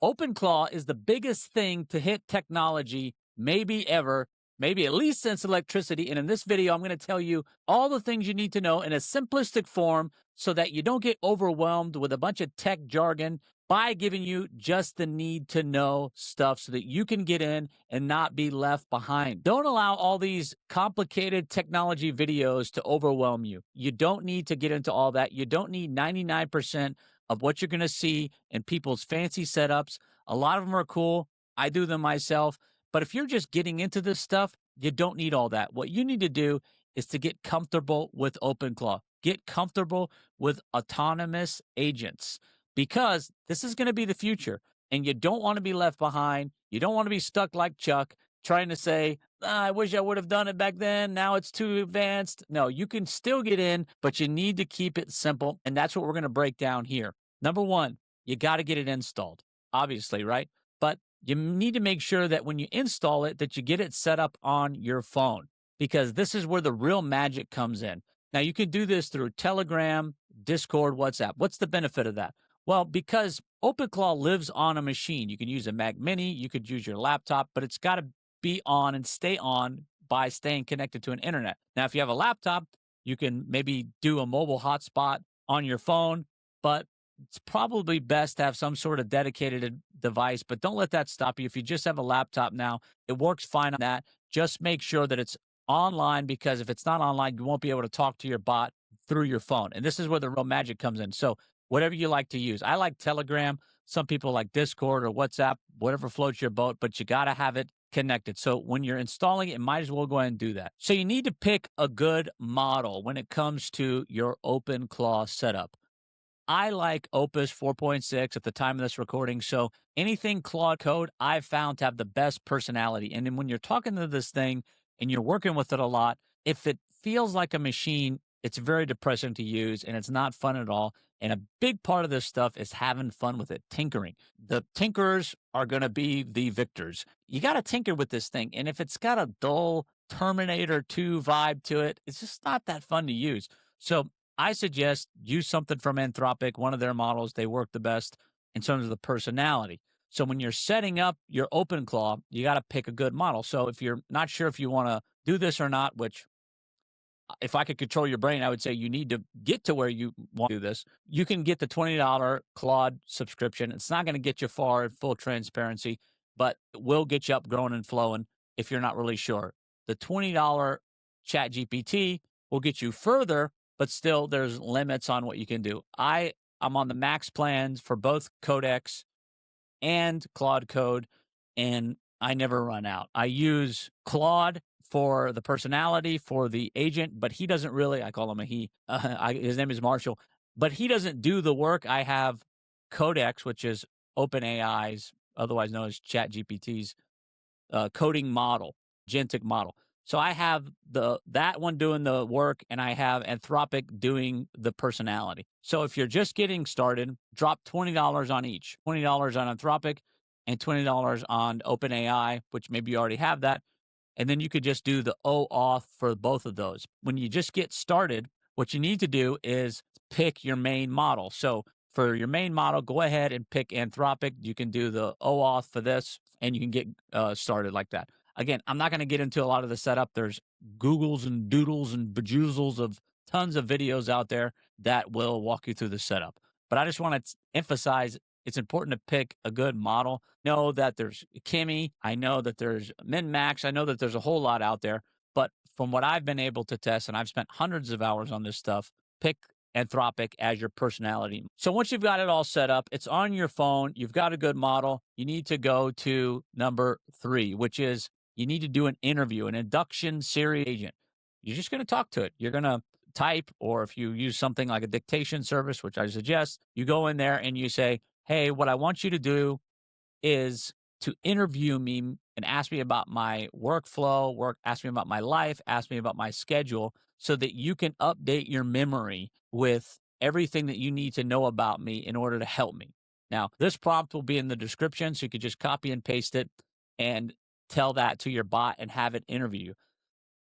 OpenClaw is the biggest thing to hit technology, maybe ever, maybe at least since electricity. And in this video, I'm going to tell you all the things you need to know in a simplistic form so that you don't get overwhelmed with a bunch of tech jargon by giving you just the need to know stuff so that you can get in and not be left behind. Don't allow all these complicated technology videos to overwhelm you. You don't need to get into all that. You don't need 99% of what you're going to see in people's fancy setups. A lot of them are cool. I do them myself. But if you're just getting into this stuff, you don't need all that. What you need to do is to get comfortable with OpenClaw. Get comfortable with autonomous agents because this is going to be the future. And you don't want to be left behind. You don't want to be stuck like Chuck trying to say, I wish I would have done it back then. Now it's too advanced. No, you can still get in, but you need to keep it simple. And that's what we're going to break down here. Number one, you got to get it installed, obviously, right? But you need to make sure that when you install it, that you get it set up on your phone, because this is where the real magic comes in. Now, you can do this through Telegram, Discord, WhatsApp. What's the benefit of that? Well, because OpenClaw lives on a machine. You can use a Mac Mini, you could use your laptop, but it's got to be on and stay on by staying connected to an internet. Now, if you have a laptop, you can maybe do a mobile hotspot on your phone, but it's probably best to have some sort of dedicated device, but don't let that stop you. If you just have a laptop now, it works fine on that. Just make sure that it's online, because if it's not online, you won't be able to talk to your bot through your phone. And this is where the real magic comes in. So whatever you like to use. I like Telegram. Some people like Discord or WhatsApp, whatever floats your boat, but you got to have it connected. So when you're installing it, you might as well go ahead and do that. So you need to pick a good model when it comes to your OpenClaw setup. I like Opus 4.6 at the time of this recording. So anything Claude code I've found to have the best personality. And then when you're talking to this thing and you're working with it a lot, if it feels like a machine, it's very depressing to use and it's not fun at all. And a big part of this stuff is having fun with it, tinkering. The tinkerers are going to be the victors. You got to tinker with this thing. And if it's got a dull Terminator 2 vibe to it, it's just not that fun to use. So I suggest use something from Anthropic, one of their models. They work the best in terms of the personality. So when you're setting up your OpenClaw, you got to pick a good model. So if you're not sure if you want to do this or not, which if I could control your brain, I would say you need to get to where you want to do this. You can get the $20 Claude subscription. It's not going to get you far at full transparency, but it will get you up, growing and flowing if you're not really sure. The $20 ChatGPT will get you further, but still there's limits on what you can do. I'm on the max plans for both Codex and Claude Code, and I never run out. I use Claude for the personality, for the agent, but he doesn't really, I call him a he, his name is Marshall, but he doesn't do the work. I have Codex, which is OpenAI's, otherwise known as ChatGPT's coding model, agentic model. So I have that one doing the work, and I have Anthropic doing the personality. So if you're just getting started, drop $20 on each, $20 on Anthropic and $20 on OpenAI, which maybe you already have that. And then you could just do the OAuth for both of those. When you just get started, what you need to do is pick your main model. So for your main model, go ahead and pick Anthropic. You can do the OAuth for this, and you can get started like that. Again, I'm not going to get into a lot of the setup. There's Googles and doodles and bejoozles of tons of videos out there that will walk you through the setup. But I just want to emphasize it's important to pick a good model. Know that there's Kimi. I know that there's MinMax. I know that there's a whole lot out there. But from what I've been able to test, and I've spent hundreds of hours on this stuff, pick Anthropic as your personality. So once you've got it all set up, it's on your phone, you've got a good model, you need to go to number 3, which is you need to do an interview, an induction series agent. You're just going to talk to it. You're going to type, or if you use something like a dictation service, which I suggest, you go in there and you say, hey, what I want you to do is to interview me and ask me about my workflow, ask me about my life, ask me about my schedule, so that you can update your memory with everything that you need to know about me in order to help me. Now, this prompt will be in the description, so you could just copy and paste it and tell that to your bot and have it interview you.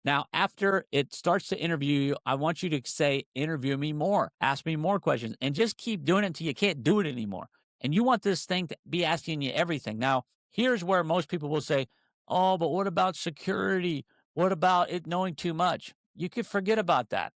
Now, after it starts to interview you, I want you to say, interview me more, ask me more questions, and just keep doing it until you can't do it anymore. And you want this thing to be asking you everything. Now, here's where most people will say, oh, but what about security? What about it knowing too much? You could forget about that.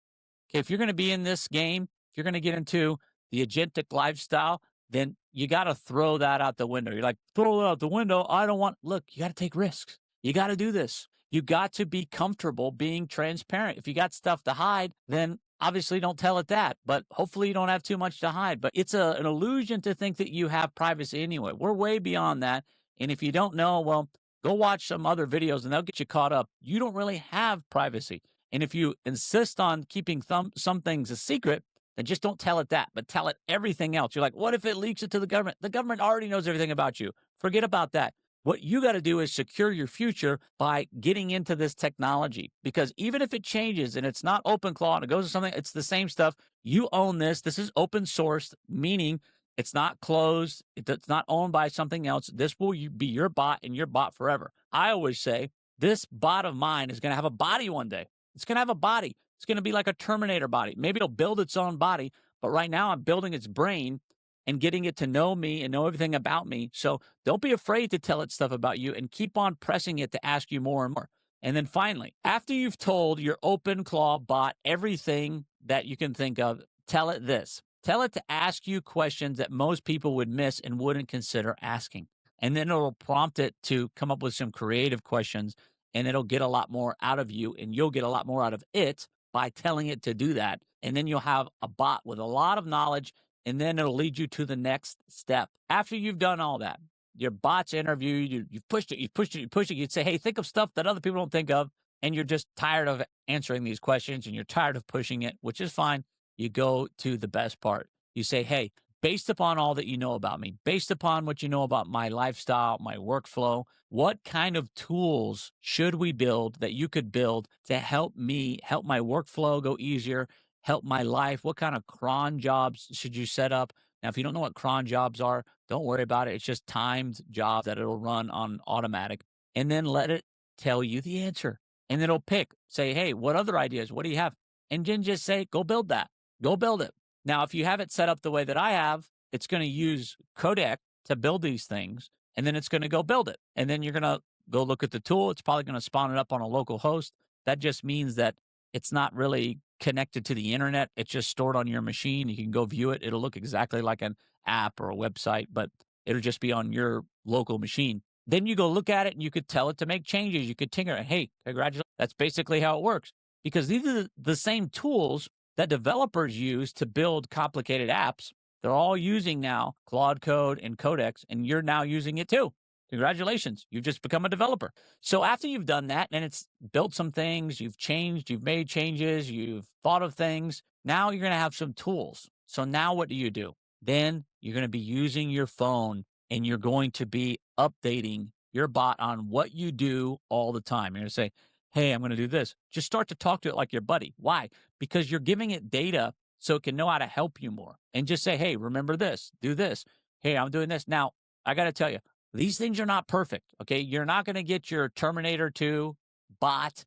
Okay, if you're going to be in this game, if you're going to get into the agentic lifestyle, then you got to throw that out the window. You're like, throw it out the window. I don't want, look, you got to take risks. You got to do this. You got to be comfortable being transparent. If you got stuff to hide, then obviously don't tell it that, but hopefully you don't have too much to hide. But it's an illusion to think that you have privacy anyway. We're way beyond that. And if you don't know, well, go watch some other videos and they'll get you caught up. You don't really have privacy. And if you insist on keeping some things a secret, then just don't tell it that, but tell it everything else. You're like, what if it leaks it to the government? The government already knows everything about you. Forget about that. What you got to do is secure your future by getting into this technology, because even if it changes and it's not OpenClaw and it goes to something, it's the same stuff. You own this. This is open source, meaning it's not closed. It's not owned by something else. This will be your bot and your bot forever. I always say this bot of mine is going to have a body one day. It's going to have a body. It's going to be like a Terminator body. Maybe it'll build its own body, but right now I'm building its brain and getting it to know me and know everything about me. So don't be afraid to tell it stuff about you and keep on pressing it to ask you more and more. And then finally, after you've told your OpenClaw bot everything that you can think of, tell it this. Tell it to ask you questions that most people would miss and wouldn't consider asking. And then it'll prompt it to come up with some creative questions, and it'll get a lot more out of you, and you'll get a lot more out of it by telling it to do that. And then you'll have a bot with a lot of knowledge, and then it'll lead you to the next step. After you've done all that, your bot's interviewed you, you've pushed it, you'd say, hey, think of stuff that other people don't think of, and you're just tired of answering these questions, and you're tired of pushing it, which is fine. You go to the best part. You say, hey, based upon all that you know about me, based upon what you know about my lifestyle, my workflow, what kind of tools should we build that you could build to help me, help my workflow go easier, help my life? What kind of cron jobs should you set up? Now, if you don't know what cron jobs are, don't worry about it. It's just timed jobs that it'll run on automatic. And then let it tell you the answer. And then it'll pick, say, hey, what other ideas? What do you have? And then just say, go build that. Go build it. Now, if you have it set up the way that I have, it's going to use codec to build these things, and then it's going to go build it. And then you're going to go look at the tool. It's probably going to spawn it up on a local host. That just means that it's not really connected to the internet. It's just stored on your machine. You can go view it. It'll look exactly like an app or a website, but it'll just be on your local machine. Then you go look at it, and you could tell it to make changes. You could tinker it. Hey, congratulations. That's basically how it works, because these are the same tools that developers use to build complicated apps. They're all using now Claude Code and Codex, and you're now using it too. Congratulations, you've just become a developer. So after you've done that and it's built some things, you've changed, you've made changes, you've thought of things, now you're going to have some tools. So now what do? Then you're going to be using your phone, and you're going to be updating your bot on what you do all the time. You're going to say, hey, I'm going to do this. Just start to talk to it like your buddy. Why? Because you're giving it data so it can know how to help you more. And just say, hey, remember this, do this. Hey, I'm doing this. Now, I got to tell you, these things are not perfect, okay? You're not going to get your Terminator 2 bot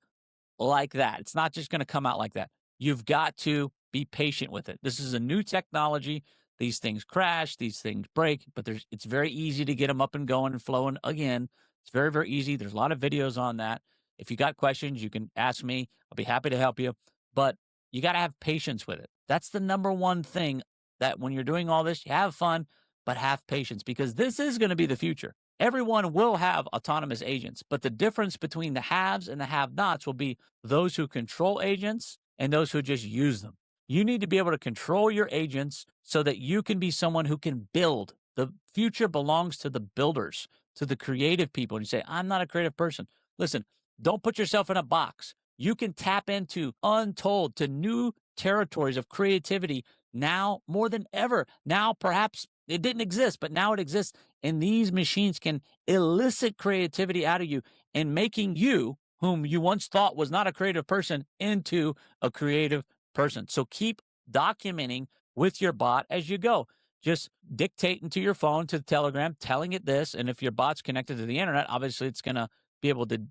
like that. It's not just going to come out like that. You've got to be patient with it. This is a new technology. These things crash, these things break, but it's very easy to get them up and going and flowing again. It's very, very easy. There's a lot of videos on that. If you got questions, you can ask me. I'll be happy to help you. But you got to have patience with it. That's the number one thing, that when you're doing all this, you have fun, but have patience, because this is going to be the future. Everyone will have autonomous agents, but the difference between the haves and the have-nots will be those who control agents and those who just use them. You need to be able to control your agents so that you can be someone who can build. The future belongs to the builders, to the creative people. And you say, I'm not a creative person. Listen, don't put yourself in a box. You can tap into untold, to new territories of creativity now more than ever. Now, perhaps it didn't exist, but now it exists. And these machines can elicit creativity out of you, and making you, whom you once thought was not a creative person, into a creative person. So keep documenting with your bot as you go. Just dictate into your phone, to the Telegram, telling it this. And if your bot's connected to the internet, obviously it's going to be able to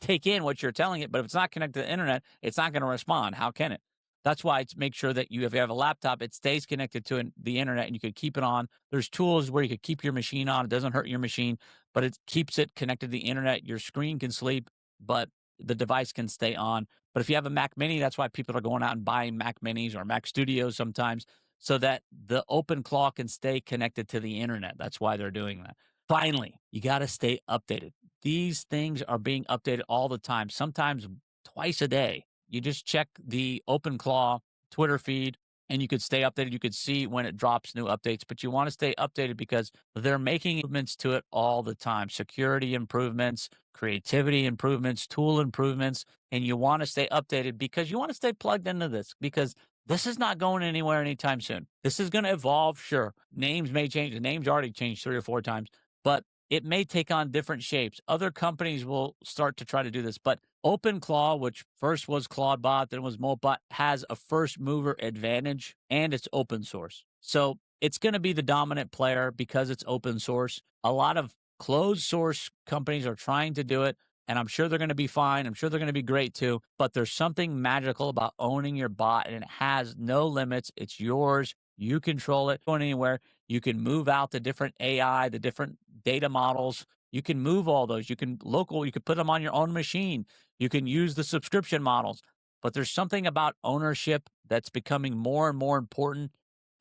take in what you're telling it. But if it's not connected to the internet, it's not going to respond. How can it? That's why it's make sure that if you have a laptop, it stays connected to the internet and you could keep it on. There's tools where you could keep your machine on. It doesn't hurt your machine, but it keeps it connected to the internet. Your screen can sleep, but the device can stay on. But if you have a Mac Mini, that's why people are going out and buying Mac Minis or Mac Studios sometimes, so that the OpenClaw can stay connected to the internet. That's why they're doing that. Finally, you got to stay updated. These things are being updated all the time, sometimes twice a day. You just check the OpenClaw Twitter feed and you could stay updated. You could see when it drops new updates, but you want to stay updated because they're making improvements to it all the time. Security improvements, creativity improvements, tool improvements, and you want to stay updated because you want to stay plugged into this, because this is not going anywhere anytime soon. This is going to evolve, sure. Names may change. The name's already changed 3 or 4 times, but it may take on different shapes. Other companies will start to try to do this, but OpenClaw, which first was Claudebot, then was Moltbot, has a first mover advantage, and it's open source. So it's going to be the dominant player because it's open source. A lot of closed source companies are trying to do it, and I'm sure they're going to be fine. I'm sure they're going to be great too. But there's something magical about owning your bot, and it has no limits. It's yours. You control it. Going anywhere. You can move out the different AI, the different data models. You can move all those. You can put them on your own machine. You can use the subscription models. But there's something about ownership that's becoming more and more important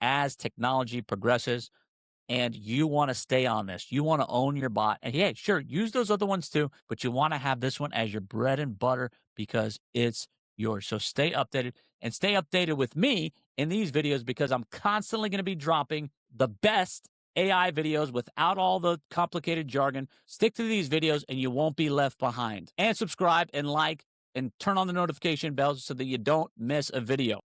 as technology progresses. And you want to stay on this. You want to own your bot. And yeah, sure, use those other ones too, but you want to have this one as your bread and butter because it's yours. So stay updated, and stay updated with me in these videos, because I'm constantly going to be dropping the best AI videos without all the complicated jargon. Stick to these videos and you won't be left behind. And subscribe and like and turn on the notification bells so that you don't miss a video.